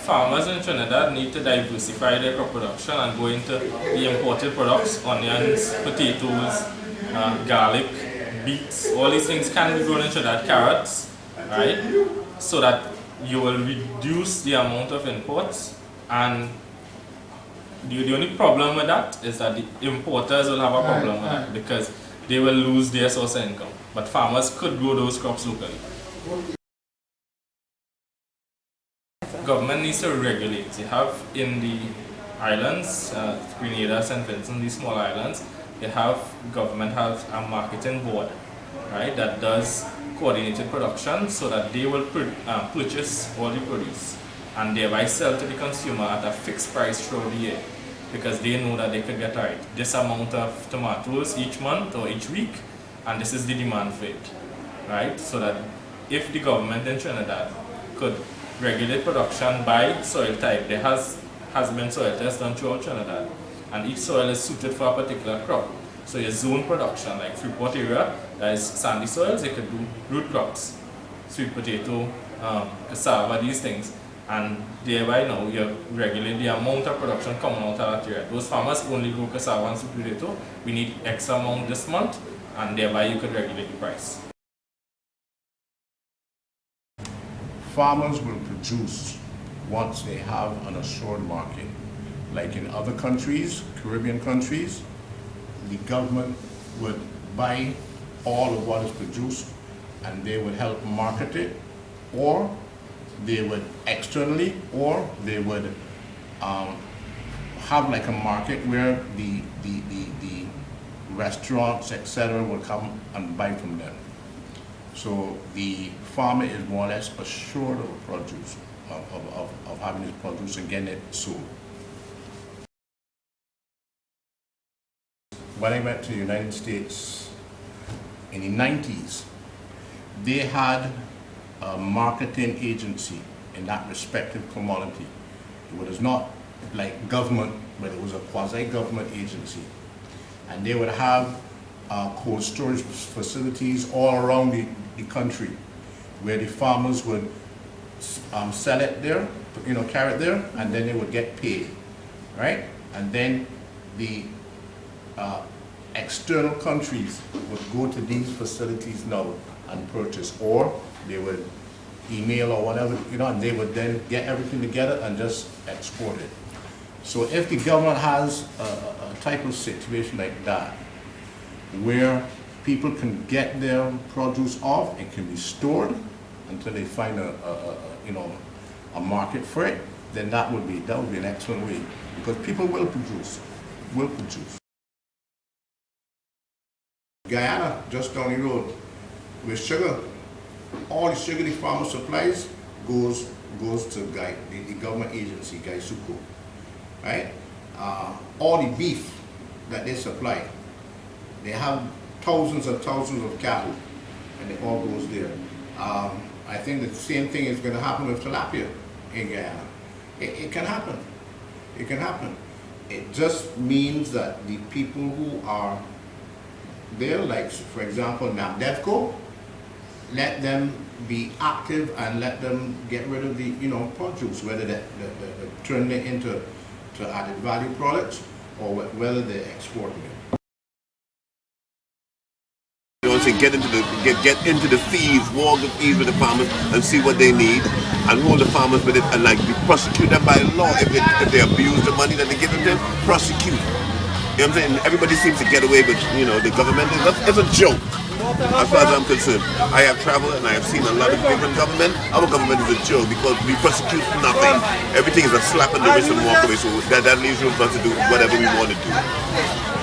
farmers in Trinidad need to diversify their crop production and go into the imported products, onions, potatoes, garlic, beets. All these things can be grown in Trinidad, carrots, right? So that you will reduce the amount of imports, and the only problem with that is that the importers will have a problem with that because they will lose their source of income. But farmers could grow those crops locally. Government needs to regulate. You have in the islands, Grenada, St. Vincent, these small islands, government has a marketing board, right, that does coordinated production so that they will purchase all the produce and thereby sell to the consumer at a fixed price throughout the year, because they know that they could get this amount of tomatoes each month or each week, and this is the demand for it, right? So that if the government in Trinidad could regulate production by soil type, there has been soil tests done throughout Trinidad, and each soil is suited for a particular crop. So your zone production, like Freeport area, that is sandy soils, you could do root crops, sweet potato, cassava, these things, and thereby now you regulate the amount of production coming out of that area. Those farmers only grow cassava and sweet potato, we need X amount this month, and thereby you could regulate the price. Farmers will produce once they have an assured market. Like in other countries, Caribbean countries, the government would buy all of what is produced and they would help market it, or they would externally, or they would have like a market where the restaurants, etc., will come and buy from them. So the farmer is more or less assured of produce, of having his produce and getting it sold. When I went to the United States in the 90s, they had a marketing agency in that respective commodity. It was not like government, but it was a quasi-government agency. And they would have cold storage facilities all around the country where the farmers would sell it there, carry it there, and then they would get paid, right? And then the external countries would go to these facilities now and purchase, or they would email or whatever, and they would then get everything together and just export it. So if the government has a type of situation like that, where people can get their produce off, it can be stored until they find a market for it, then that would be an excellent way, because people will produce. Guyana, just down the road, with sugar, all the sugar the farmer supplies goes to the government agency, Gaisuco, right? All the beef that they supply, they have thousands and thousands of cattle, and it all goes there. I think the same thing is going to happen with tilapia in Guyana. It can happen. It can happen. It just means that the people who are there, like for example NAMDEFCO, let them be active and let them get rid of the produce, whether they turn it into added value products or whether they're exporting it. Get into the fees, walk the fees with the farmers and see what they need, and hold the farmers with it, and prosecute them by law if they abuse the money that they give them. Prosecute. You know what I'm saying? Everybody seems to get away with, the government. It's a joke, as far as I'm concerned. I have traveled and I have seen a lot of different government. Our government is a joke because we prosecute nothing. Everything is a slap in the wrist and walk away. So that leaves room for us to do whatever we want to do.